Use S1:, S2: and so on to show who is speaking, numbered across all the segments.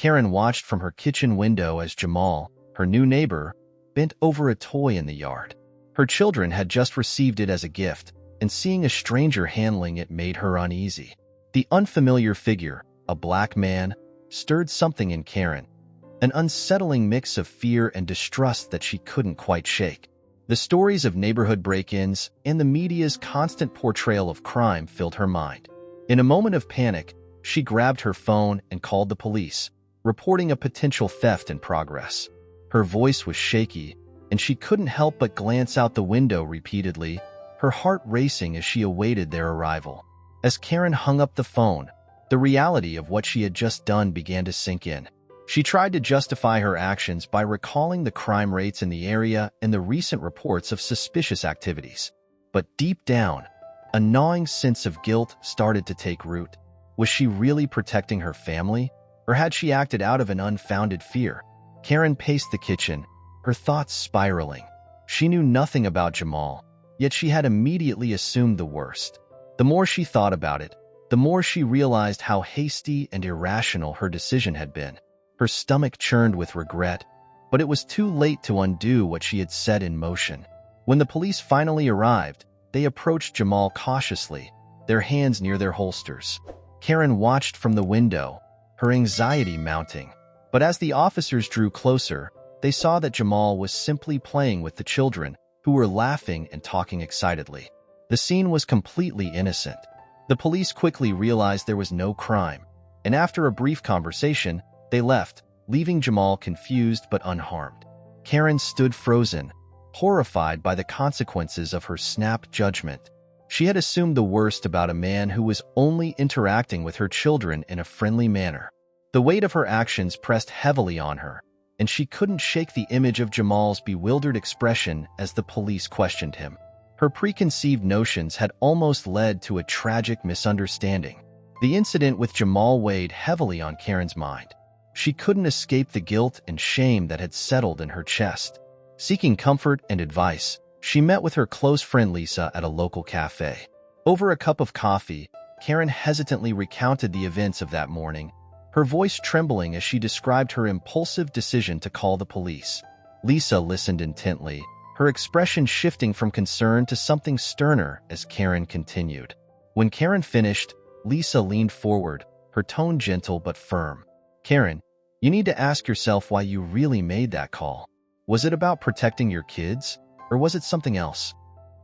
S1: Karen watched from her kitchen window as Jamal, her new neighbor, bent over a toy in the yard. Her children had just received it as a gift, and seeing a stranger handling it made her uneasy. The unfamiliar figure, a black man, stirred something in Karen, an unsettling mix of fear and distrust that she couldn't quite shake. The stories of neighborhood break-ins and the media's constant portrayal of crime filled her mind. In a moment of panic, she grabbed her phone and called the police, reporting a potential theft in progress. Her voice was shaky, and she couldn't help but glance out the window repeatedly, her heart racing as she awaited their arrival. As Karen hung up the phone, the reality of what she had just done began to sink in. She tried to justify her actions by recalling the crime rates in the area and the recent reports of suspicious activities. But deep down, a gnawing sense of guilt started to take root. Was she really protecting her family, or had she acted out of an unfounded fear? Karen paced the kitchen, her thoughts spiraling. She knew nothing about Jamal, yet she had immediately assumed the worst. The more she thought about it, the more she realized how hasty and irrational her decision had been. Her stomach churned with regret, but it was too late to undo what she had set in motion. When the police finally arrived, they approached Jamal cautiously, their hands near their holsters. Karen watched from the window, her anxiety mounting. But as the officers drew closer, they saw that Jamal was simply playing with the children, who were laughing and talking excitedly. The scene was completely innocent. The police quickly realized there was no crime, and after a brief conversation, they left, leaving Jamal confused but unharmed. Karen stood frozen, horrified by the consequences of her snap judgment. She had assumed the worst about a man who was only interacting with her children in a friendly manner. The weight of her actions pressed heavily on her, and she couldn't shake the image of Jamal's bewildered expression as the police questioned him. Her preconceived notions had almost led to a tragic misunderstanding. The incident with Jamal weighed heavily on Karen's mind. She couldn't escape the guilt and shame that had settled in her chest. Seeking comfort and advice, she met with her close friend Lisa at a local cafe. Over a cup of coffee, Karen hesitantly recounted the events of that morning, her voice trembling as she described her impulsive decision to call the police. Lisa listened intently, her expression shifting from concern to something sterner as Karen continued. When Karen finished, Lisa leaned forward, her tone gentle but firm. "Karen, you need to ask yourself why you really made that call. Was it about protecting your kids, or was it something else?"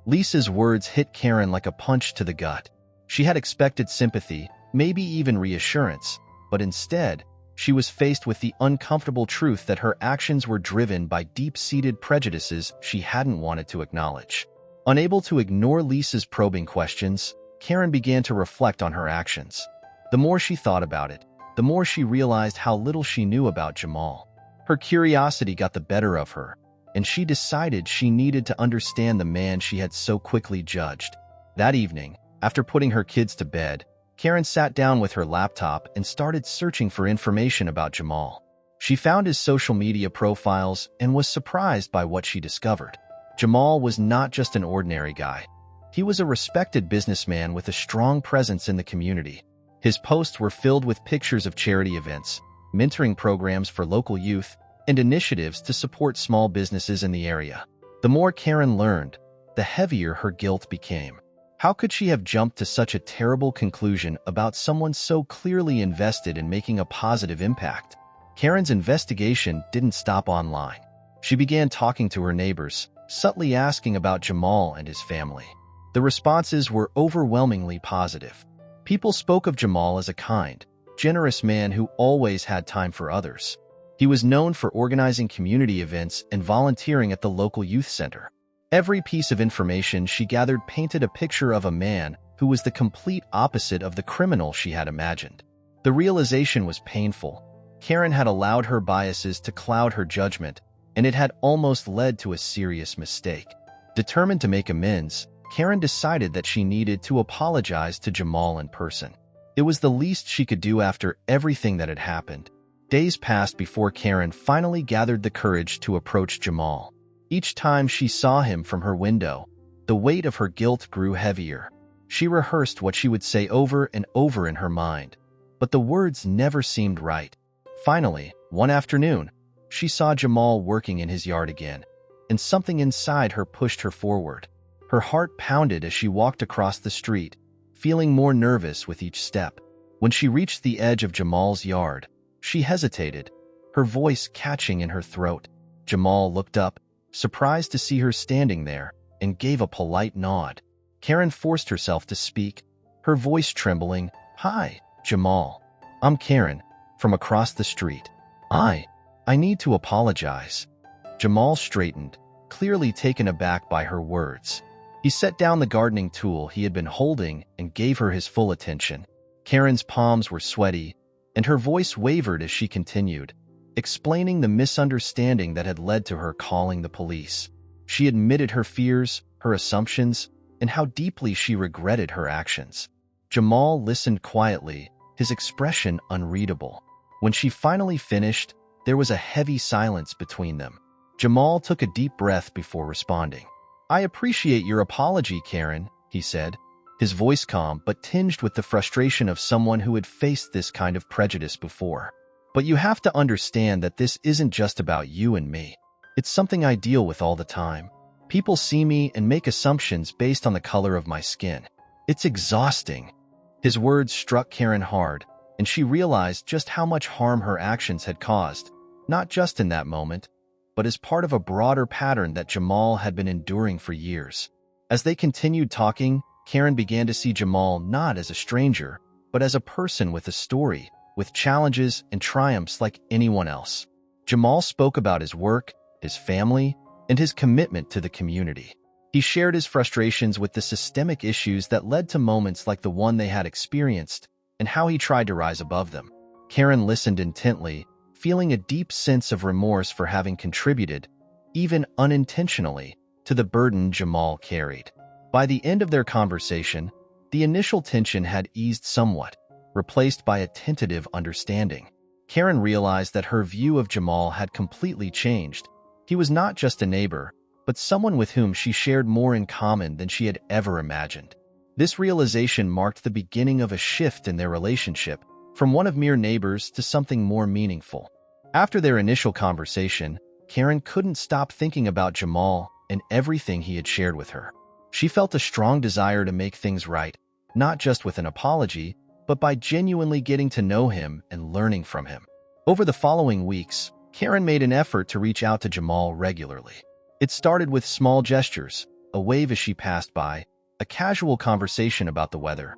S1: Lisa's words hit Karen like a punch to the gut. She had expected sympathy, maybe even reassurance, but instead, she was faced with the uncomfortable truth that her actions were driven by deep-seated prejudices she hadn't wanted to acknowledge. Unable to ignore Lisa's probing questions, Karen began to reflect on her actions. The more she thought about it, the more she realized how little she knew about Jamal. Her curiosity got the better of her, and she decided she needed to understand the man she had so quickly judged. That evening, after putting her kids to bed, Karen sat down with her laptop and started searching for information about Jamal. She found his social media profiles and was surprised by what she discovered. Jamal was not just an ordinary guy. He was a respected businessman with a strong presence in the community. His posts were filled with pictures of charity events, mentoring programs for local youth, and initiatives to support small businesses in the area. The more Karen learned, the heavier her guilt became. How could she have jumped to such a terrible conclusion about someone so clearly invested in making a positive impact? Karen's investigation didn't stop online. She began talking to her neighbors, subtly asking about Jamal and his family. The responses were overwhelmingly positive. People spoke of Jamal as a kind, generous man who always had time for others. He was known for organizing community events and volunteering at the local youth center. Every piece of information she gathered painted a picture of a man who was the complete opposite of the criminal she had imagined. The realization was painful. Karen had allowed her biases to cloud her judgment, and it had almost led to a serious mistake. Determined to make amends, Karen decided that she needed to apologize to Jamal in person. It was the least she could do after everything that had happened. Days passed before Karen finally gathered the courage to approach Jamal. Each time she saw him from her window, the weight of her guilt grew heavier. She rehearsed what she would say over and over in her mind, but the words never seemed right. Finally, one afternoon, she saw Jamal working in his yard again, and something inside her pushed her forward. Her heart pounded as she walked across the street, feeling more nervous with each step. When she reached the edge of Jamal's yard, she hesitated, her voice catching in her throat. Jamal looked up, surprised to see her standing there, and gave a polite nod. Karen forced herself to speak, her voice trembling. "Hi, Jamal. I'm Karen, from across the street. I need to apologize." Jamal straightened, clearly taken aback by her words. He set down the gardening tool he had been holding and gave her his full attention. Karen's palms were sweaty, and her voice wavered as she continued, explaining the misunderstanding that had led to her calling the police. She admitted her fears, her assumptions, and how deeply she regretted her actions. Jamal listened quietly, his expression unreadable. When she finally finished, there was a heavy silence between them. Jamal took a deep breath before responding. "I appreciate your apology, Karen," he said, his voice calm but tinged with the frustration of someone who had faced this kind of prejudice before. "But you have to understand that this isn't just about you and me. It's something I deal with all the time. People see me and make assumptions based on the color of my skin. It's exhausting." His words struck Karen hard, and she realized just how much harm her actions had caused, not just in that moment, but as part of a broader pattern that Jamal had been enduring for years. As they continued talking, Karen began to see Jamal not as a stranger, but as a person with a story, with challenges and triumphs like anyone else. Jamal spoke about his work, his family, and his commitment to the community. He shared his frustrations with the systemic issues that led to moments like the one they had experienced, and how he tried to rise above them. Karen listened intently, feeling a deep sense of remorse for having contributed, even unintentionally, to the burden Jamal carried. By the end of their conversation, the initial tension had eased somewhat, replaced by a tentative understanding. Karen realized that her view of Jamal had completely changed. He was not just a neighbor, but someone with whom she shared more in common than she had ever imagined. This realization marked the beginning of a shift in their relationship, from one of mere neighbors to something more meaningful. After their initial conversation, Karen couldn't stop thinking about Jamal and everything he had shared with her. She felt a strong desire to make things right, not just with an apology, but by genuinely getting to know him and learning from him. Over the following weeks, Karen made an effort to reach out to Jamal regularly. It started with small gestures, a wave as she passed by, a casual conversation about the weather.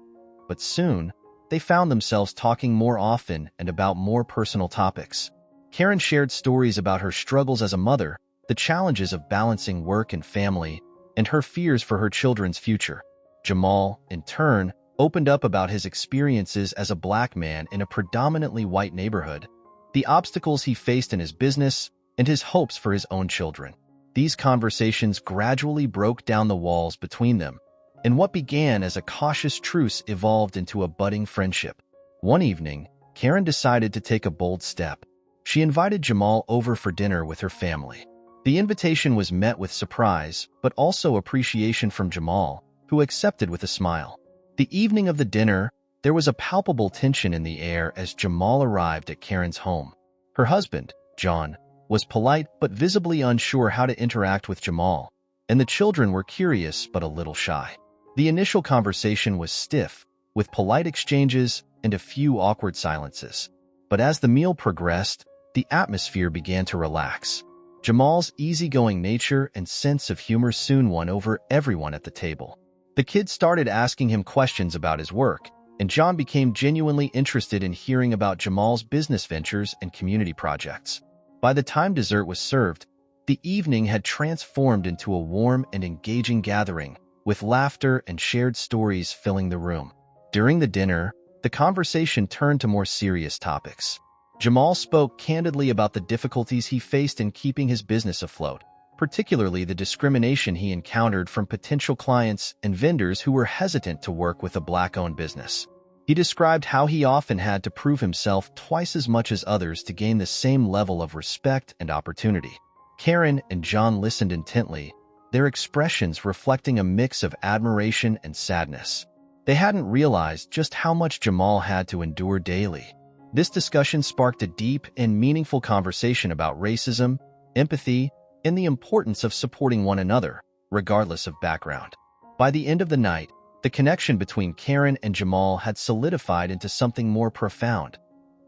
S1: But soon, they found themselves talking more often and about more personal topics. Karen shared stories about her struggles as a mother, the challenges of balancing work and family, and her fears for her children's future. Jamal, in turn, opened up about his experiences as a Black man in a predominantly white neighborhood, the obstacles he faced in his business, and his hopes for his own children. These conversations gradually broke down the walls between them, and what began as a cautious truce evolved into a budding friendship. One evening, Karen decided to take a bold step. She invited Jamal over for dinner with her family. The invitation was met with surprise, but also appreciation from Jamal, who accepted with a smile. The evening of the dinner, there was a palpable tension in the air as Jamal arrived at Karen's home. Her husband, John, was polite but visibly unsure how to interact with Jamal, and the children were curious but a little shy. The initial conversation was stiff, with polite exchanges and a few awkward silences. But as the meal progressed, the atmosphere began to relax. Jamal's easygoing nature and sense of humor soon won over everyone at the table. The kids started asking him questions about his work, and John became genuinely interested in hearing about Jamal's business ventures and community projects. By the time dessert was served, the evening had transformed into a warm and engaging gathering, with laughter and shared stories filling the room. During the dinner, the conversation turned to more serious topics. Jamal spoke candidly about the difficulties he faced in keeping his business afloat, particularly the discrimination he encountered from potential clients and vendors who were hesitant to work with a Black-owned business. He described how he often had to prove himself twice as much as others to gain the same level of respect and opportunity. Karen and John listened intently, their expressions reflecting a mix of admiration and sadness. They hadn't realized just how much Jamal had to endure daily. This discussion sparked a deep and meaningful conversation about racism, empathy, and the importance of supporting one another, regardless of background. By the end of the night, the connection between Karen and Jamal had solidified into something more profound.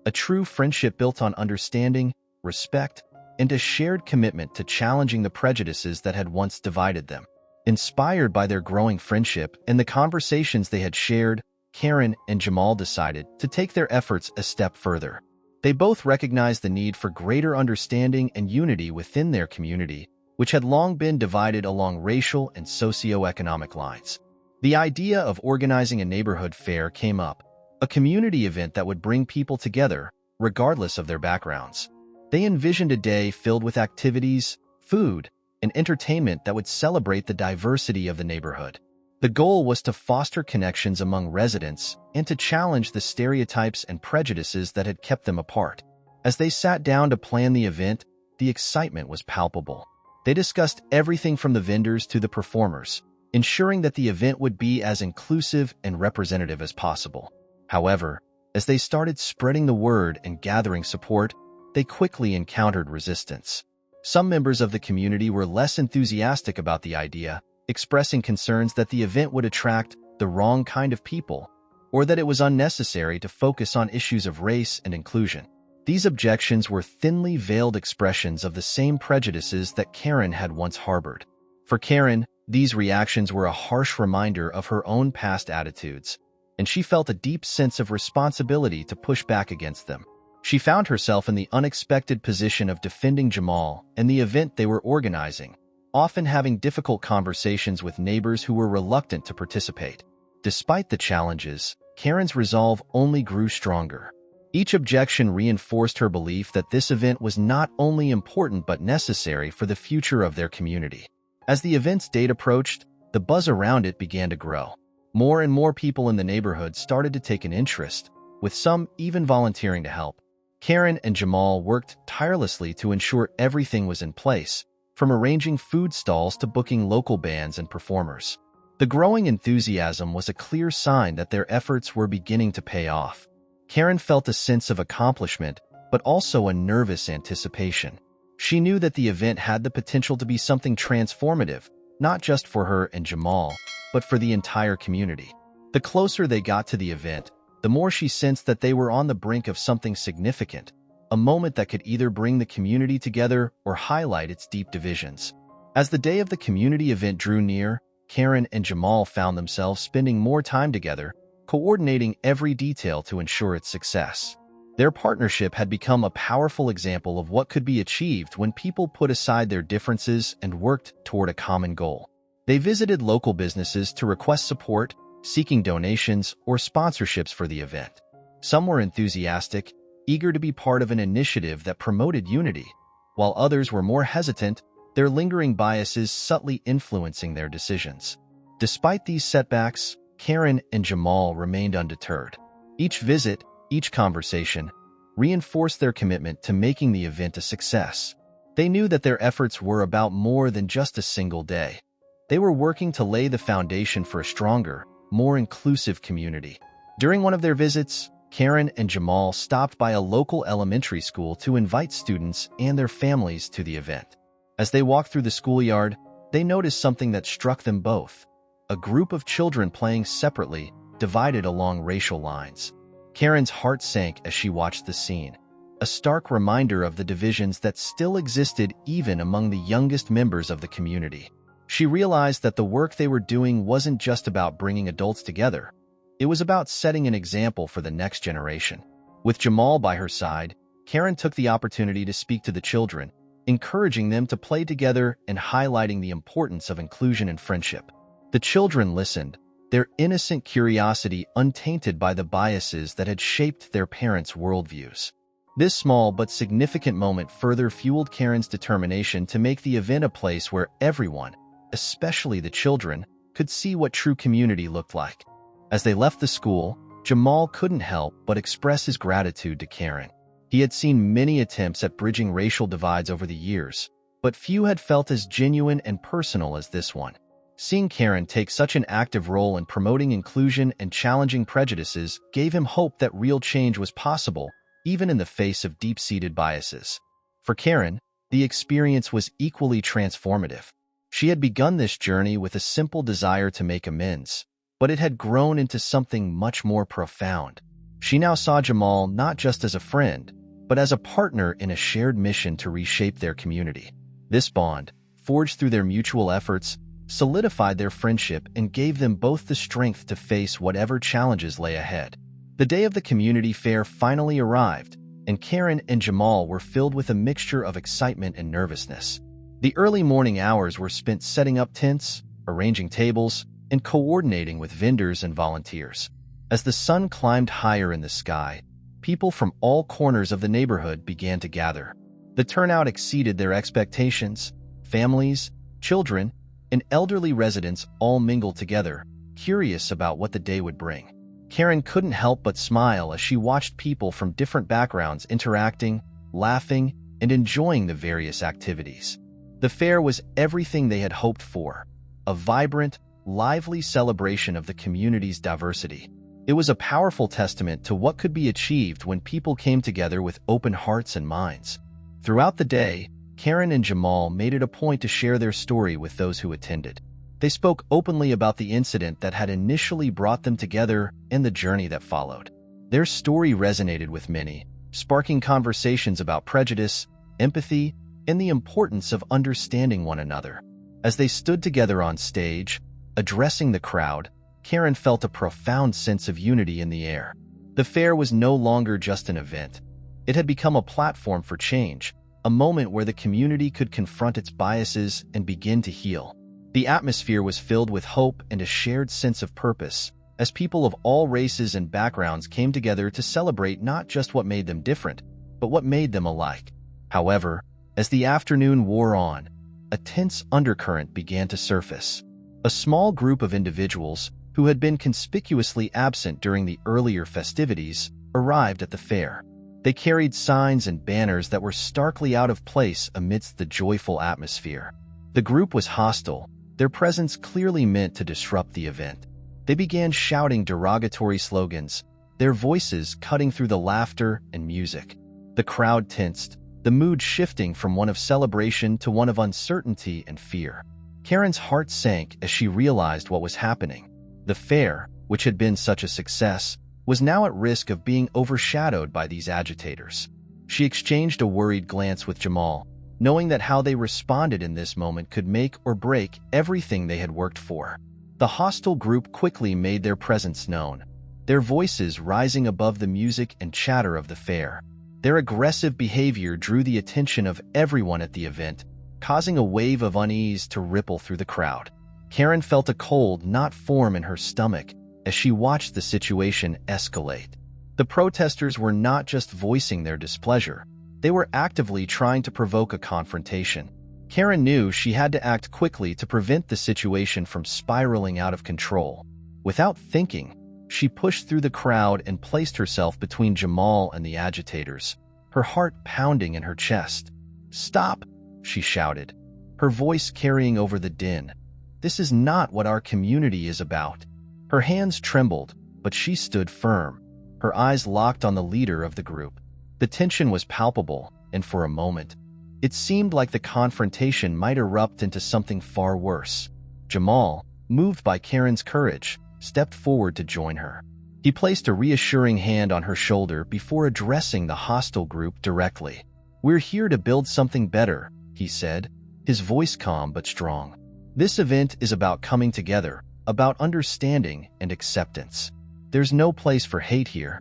S1: A true friendship built on understanding, respect, and a shared commitment to challenging the prejudices that had once divided them. Inspired by their growing friendship and the conversations they had shared, Karen and Jamal decided to take their efforts a step further. They both recognized the need for greater understanding and unity within their community, which had long been divided along racial and socioeconomic lines. The idea of organizing a neighborhood fair came up, a community event that would bring people together, regardless of their backgrounds. They envisioned a day filled with activities, food, and entertainment that would celebrate the diversity of the neighborhood. The goal was to foster connections among residents and to challenge the stereotypes and prejudices that had kept them apart. As they sat down to plan the event, the excitement was palpable. They discussed everything from the vendors to the performers, ensuring that the event would be as inclusive and representative as possible. However, as they started spreading the word and gathering support, they quickly encountered resistance. Some members of the community were less enthusiastic about the idea, expressing concerns that the event would attract the wrong kind of people, or that it was unnecessary to focus on issues of race and inclusion. These objections were thinly veiled expressions of the same prejudices that Karen had once harbored. For Karen, these reactions were a harsh reminder of her own past attitudes, and she felt a deep sense of responsibility to push back against them. She found herself in the unexpected position of defending Jamal and the event they were organizing, often having difficult conversations with neighbors who were reluctant to participate. Despite the challenges, Karen's resolve only grew stronger. Each objection reinforced her belief that this event was not only important but necessary for the future of their community. As the event's date approached, the buzz around it began to grow. More and more people in the neighborhood started to take an interest, with some even volunteering to help. Karen and Jamal worked tirelessly to ensure everything was in place, from arranging food stalls to booking local bands and performers. The growing enthusiasm was a clear sign that their efforts were beginning to pay off. Karen felt a sense of accomplishment, but also a nervous anticipation. She knew that the event had the potential to be something transformative, not just for her and Jamal, but for the entire community. The closer they got to the event, the more she sensed that they were on the brink of something significant, a moment that could either bring the community together or highlight its deep divisions. As the day of the community event drew near, Karen and Jamal found themselves spending more time together, coordinating every detail to ensure its success. Their partnership had become a powerful example of what could be achieved when people put aside their differences and worked toward a common goal. They visited local businesses to request support, seeking donations or sponsorships for the event. Some were enthusiastic, eager to be part of an initiative that promoted unity, while others were more hesitant, their lingering biases subtly influencing their decisions. Despite these setbacks, Karen and Jamal remained undeterred. Each visit, each conversation, reinforced their commitment to making the event a success. They knew that their efforts were about more than just a single day. They were working to lay the foundation for a stronger, more inclusive community. During one of their visits, Karen and Jamal stopped by a local elementary school to invite students and their families to the event. As they walked through the schoolyard, they noticed something that struck them both: a group of children playing separately, divided along racial lines. Karen's heart sank as she watched the scene, a stark reminder of the divisions that still existed even among the youngest members of the community. She realized that the work they were doing wasn't just about bringing adults together. It was about setting an example for the next generation. With Jamal by her side, Karen took the opportunity to speak to the children, encouraging them to play together and highlighting the importance of inclusion and friendship. The children listened, their innocent curiosity untainted by the biases that had shaped their parents' worldviews. This small but significant moment further fueled Karen's determination to make the event a place where everyone, especially the children, could see what true community looked like. As they left the school, Jamal couldn't help but express his gratitude to Karen. He had seen many attempts at bridging racial divides over the years, but few had felt as genuine and personal as this one. Seeing Karen take such an active role in promoting inclusion and challenging prejudices gave him hope that real change was possible, even in the face of deep-seated biases. For Karen, the experience was equally transformative. She had begun this journey with a simple desire to make amends, but it had grown into something much more profound. She now saw Jamal not just as a friend, but as a partner in a shared mission to reshape their community. This bond, forged through their mutual efforts, solidified their friendship and gave them both the strength to face whatever challenges lay ahead. The day of the community fair finally arrived, and Karen and Jamal were filled with a mixture of excitement and nervousness. The early morning hours were spent setting up tents, arranging tables, and coordinating with vendors and volunteers. As the sun climbed higher in the sky, people from all corners of the neighborhood began to gather. The turnout exceeded their expectations. Families, children, and elderly residents all mingled together, curious about what the day would bring. Karen couldn't help but smile as she watched people from different backgrounds interacting, laughing, and enjoying the various activities. The fair was everything they had hoped for, a vibrant, lively celebration of the community's diversity. It was a powerful testament to what could be achieved when people came together with open hearts and minds. Throughout the day, Karen and Jamal made it a point to share their story with those who attended. They spoke openly about the incident that had initially brought them together and the journey that followed. Their story resonated with many, sparking conversations about prejudice, empathy, and the importance of understanding one another. As they stood together on stage, addressing the crowd, Karen felt a profound sense of unity in the air. The fair was no longer just an event. It had become a platform for change, a moment where the community could confront its biases and begin to heal. The atmosphere was filled with hope and a shared sense of purpose, as people of all races and backgrounds came together to celebrate not just what made them different, but what made them alike. However, as the afternoon wore on, a tense undercurrent began to surface. A small group of individuals, who had been conspicuously absent during the earlier festivities, arrived at the fair. They carried signs and banners that were starkly out of place amidst the joyful atmosphere. The group was hostile, their presence clearly meant to disrupt the event. They began shouting derogatory slogans, their voices cutting through the laughter and music. The crowd tensed, the mood shifting from one of celebration to one of uncertainty and fear. Karen's heart sank as she realized what was happening. The fair, which had been such a success, was now at risk of being overshadowed by these agitators. She exchanged a worried glance with Jamal, knowing that how they responded in this moment could make or break everything they had worked for. The hostile group quickly made their presence known, their voices rising above the music and chatter of the fair. Their aggressive behavior drew the attention of everyone at the event, causing a wave of unease to ripple through the crowd. Karen felt a cold knot form in her stomach as she watched the situation escalate. The protesters were not just voicing their displeasure, they were actively trying to provoke a confrontation. Karen knew she had to act quickly to prevent the situation from spiraling out of control. Without thinking, she pushed through the crowd and placed herself between Jamal and the agitators, her heart pounding in her chest. "Stop!" she shouted, her voice carrying over the din. "This is not what our community is about." Her hands trembled, but she stood firm, her eyes locked on the leader of the group. The tension was palpable, and for a moment, it seemed like the confrontation might erupt into something far worse. Jamal, moved by Karen's courage, stepped forward to join her. He placed a reassuring hand on her shoulder before addressing the hostile group directly. "We're here to build something better," he said, his voice calm but strong. "This event is about coming together, about understanding and acceptance. There's no place for hate here."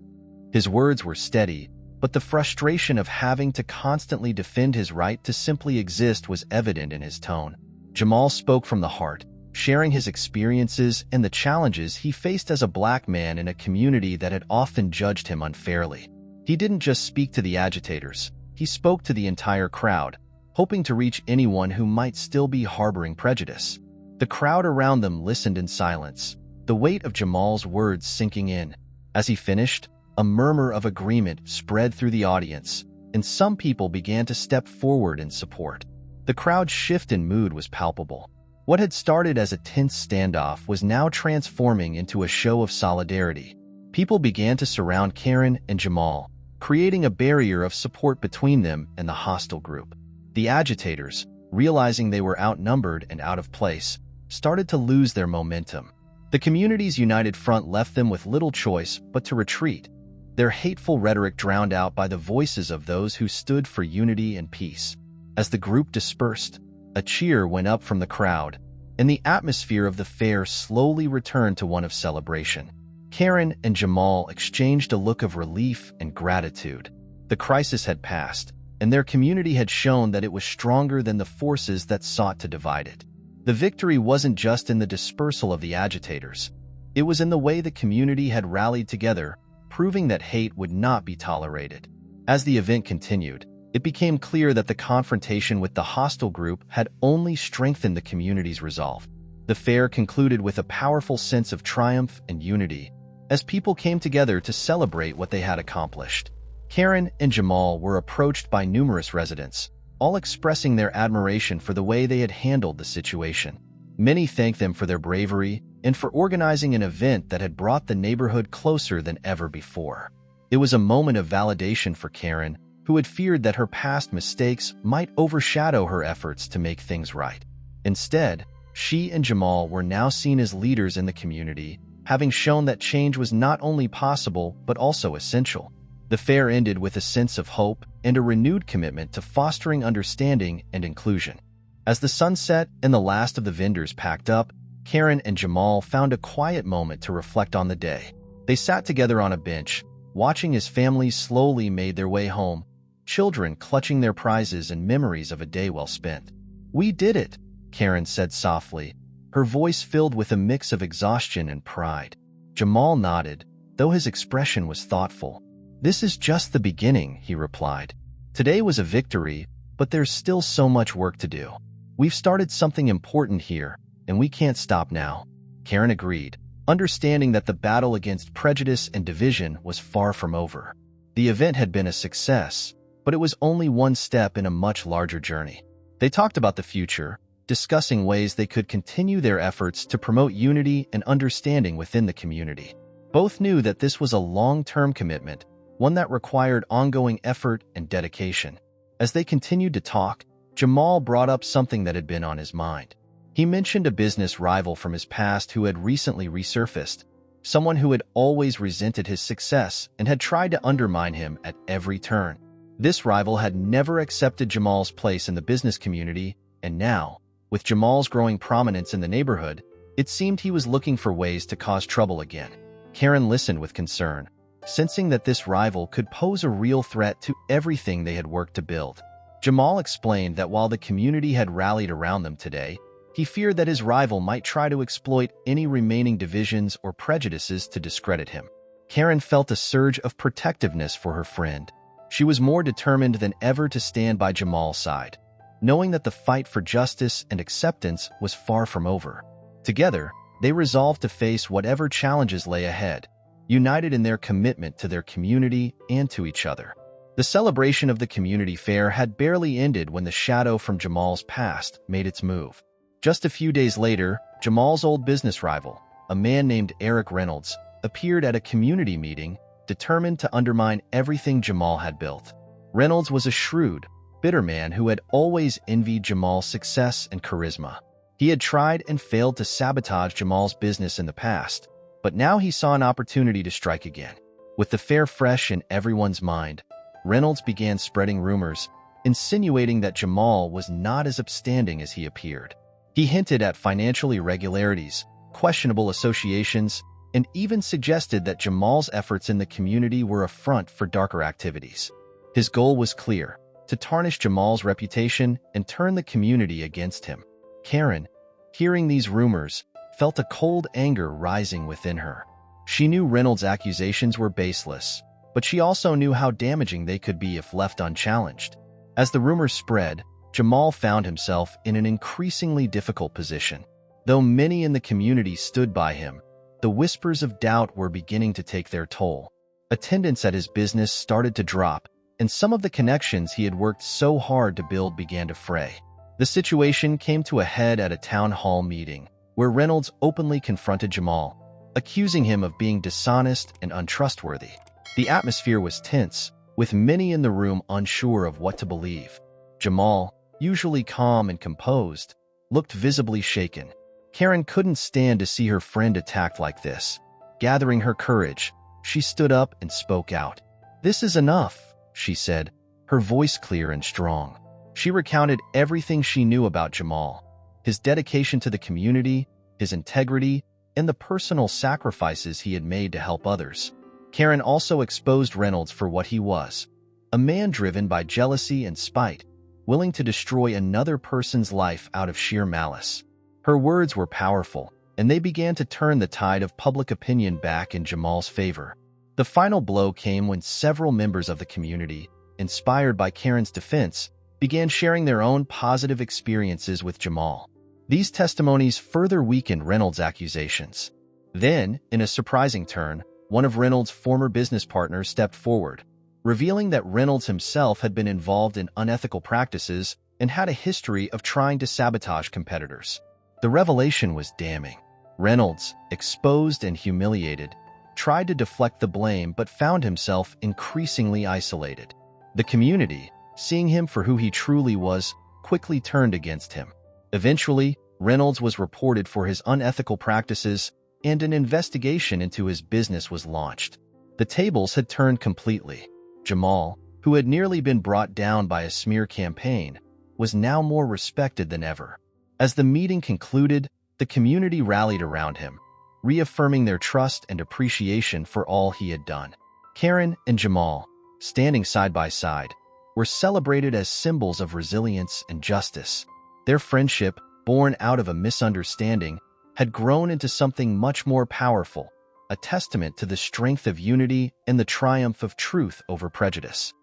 S1: His words were steady, but the frustration of having to constantly defend his right to simply exist was evident in his tone. Jamal spoke from the heart, sharing his experiences and the challenges he faced as a black man in a community that had often judged him unfairly. He didn't just speak to the agitators, he spoke to the entire crowd, hoping to reach anyone who might still be harboring prejudice. The crowd around them listened in silence, the weight of Jamal's words sinking in. As he finished, a murmur of agreement spread through the audience, and some people began to step forward in support. The crowd's shift in mood was palpable. What had started as a tense standoff was now transforming into a show of solidarity. People began to surround Karen and Jamal, creating a barrier of support between them and the hostile group. The agitators, realizing they were outnumbered and out of place, started to lose their momentum. The community's united front left them with little choice but to retreat, their hateful rhetoric drowned out by the voices of those who stood for unity and peace. As the group dispersed, a cheer went up from the crowd, and the atmosphere of the fair slowly returned to one of celebration. Karen and Jamal exchanged a look of relief and gratitude. The crisis had passed, and their community had shown that it was stronger than the forces that sought to divide it. The victory wasn't just in the dispersal of the agitators. It was in the way the community had rallied together, proving that hate would not be tolerated. As the event continued, it became clear that the confrontation with the hostile group had only strengthened the community's resolve. The fair concluded with a powerful sense of triumph and unity, as people came together to celebrate what they had accomplished. Karen and Jamal were approached by numerous residents, all expressing their admiration for the way they had handled the situation. Many thanked them for their bravery and for organizing an event that had brought the neighborhood closer than ever before. It was a moment of validation for Karen, who had feared that her past mistakes might overshadow her efforts to make things right. Instead, she and Jamal were now seen as leaders in the community, having shown that change was not only possible but also essential. The fair ended with a sense of hope and a renewed commitment to fostering understanding and inclusion. As the sun set and the last of the vendors packed up, Karen and Jamal found a quiet moment to reflect on the day. They sat together on a bench, watching as families slowly made their way home, children clutching their prizes and memories of a day well spent. "We did it," Karen said softly, her voice filled with a mix of exhaustion and pride. Jamal nodded, though his expression was thoughtful. "This is just the beginning," he replied. "Today was a victory, but there's still so much work to do. We've started something important here, and we can't stop now." Karen agreed, understanding that the battle against prejudice and division was far from over. The event had been a success, but it was only one step in a much larger journey. They talked about the future, discussing ways they could continue their efforts to promote unity and understanding within the community. Both knew that this was a long-term commitment, one that required ongoing effort and dedication. As they continued to talk, Jamal brought up something that had been on his mind. He mentioned a business rival from his past who had recently resurfaced, someone who had always resented his success and had tried to undermine him at every turn. This rival had never accepted Jamal's place in the business community, and now, with Jamal's growing prominence in the neighborhood, it seemed he was looking for ways to cause trouble again. Karen listened with concern, sensing that this rival could pose a real threat to everything they had worked to build. Jamal explained that while the community had rallied around them today, he feared that his rival might try to exploit any remaining divisions or prejudices to discredit him. Karen felt a surge of protectiveness for her friend. She was more determined than ever to stand by Jamal's side, knowing that the fight for justice and acceptance was far from over. Together, they resolved to face whatever challenges lay ahead, united in their commitment to their community and to each other. The celebration of the community fair had barely ended when the shadow from Jamal's past made its move. Just a few days later, Jamal's old business rival, a man named Eric Reynolds, appeared at a community meeting, determined to undermine everything Jamal had built. Reynolds was a shrewd, bitter man who had always envied Jamal's success and charisma. He had tried and failed to sabotage Jamal's business in the past, but now he saw an opportunity to strike again. With the fair fresh in everyone's mind, Reynolds began spreading rumors, insinuating that Jamal was not as upstanding as he appeared. He hinted at financial irregularities, questionable associations, and even suggested that Jamal's efforts in the community were a front for darker activities. His goal was clear: to tarnish Jamal's reputation and turn the community against him. Karen, hearing these rumors, felt a cold anger rising within her. She knew Reynolds' accusations were baseless, but she also knew how damaging they could be if left unchallenged. As the rumors spread, Jamal found himself in an increasingly difficult position. Though many in the community stood by him, the whispers of doubt were beginning to take their toll. Attendance at his business started to drop, and some of the connections he had worked so hard to build began to fray. The situation came to a head at a town hall meeting, where Reynolds openly confronted Jamal, accusing him of being dishonest and untrustworthy. The atmosphere was tense, with many in the room unsure of what to believe. Jamal, usually calm and composed, looked visibly shaken. Karen couldn't stand to see her friend attacked like this. Gathering her courage, she stood up and spoke out. "This is enough," she said, her voice clear and strong. She recounted everything she knew about Jamal, his dedication to the community, his integrity, and the personal sacrifices he had made to help others. Karen also exposed Reynolds for what he was, a man driven by jealousy and spite, willing to destroy another person's life out of sheer malice. Her words were powerful, and they began to turn the tide of public opinion back in Jamal's favor. The final blow came when several members of the community, inspired by Karen's defense, began sharing their own positive experiences with Jamal. These testimonies further weakened Reynolds' accusations. Then, in a surprising turn, one of Reynolds' former business partners stepped forward, revealing that Reynolds himself had been involved in unethical practices and had a history of trying to sabotage competitors. The revelation was damning. Reynolds, exposed and humiliated, tried to deflect the blame but found himself increasingly isolated. The community, seeing him for who he truly was, quickly turned against him. Eventually, Reynolds was reported for his unethical practices, and an investigation into his business was launched. The tables had turned completely. Jamal, who had nearly been brought down by a smear campaign, was now more respected than ever. As the meeting concluded, the community rallied around him, reaffirming their trust and appreciation for all he had done. Karen and Jamal, standing side by side, were celebrated as symbols of resilience and justice. Their friendship, born out of a misunderstanding, had grown into something much more powerful, a testament to the strength of unity and the triumph of truth over prejudice.